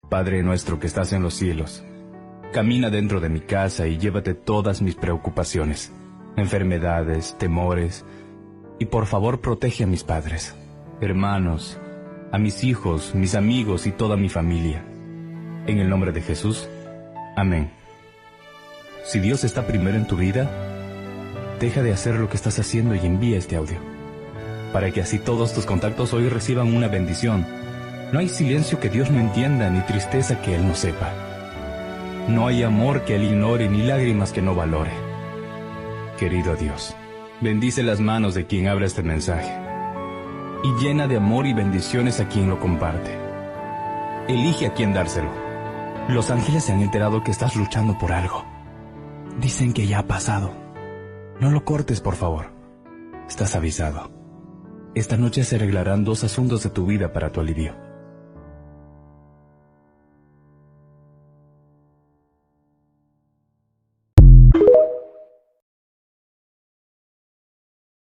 Padre nuestro que estás en los cielos, camina dentro de mi casa y llévate todas mis preocupaciones, enfermedades, temores, y por favor protege a mis padres, hermanos, a mis hijos, mis amigos y toda mi familia. En el nombre de Jesús, amén. Si Dios está primero en tu vida, deja de hacer lo que estás haciendo y envía este audio, para que así todos tus contactos hoy reciban una bendición. No hay silencio que Dios no entienda, ni tristeza que Él no sepa. No hay amor que Él ignore, ni lágrimas que no valore. Querido Dios, bendice las manos de quien habla este mensaje, y llena de amor y bendiciones a quien lo comparte. Elige a quien dárselo. Los ángeles se han enterado que estás luchando por algo. Dicen que ya ha pasado. No lo cortes, por favor. Estás avisado. Esta noche se arreglarán 2 asuntos de tu vida para tu alivio.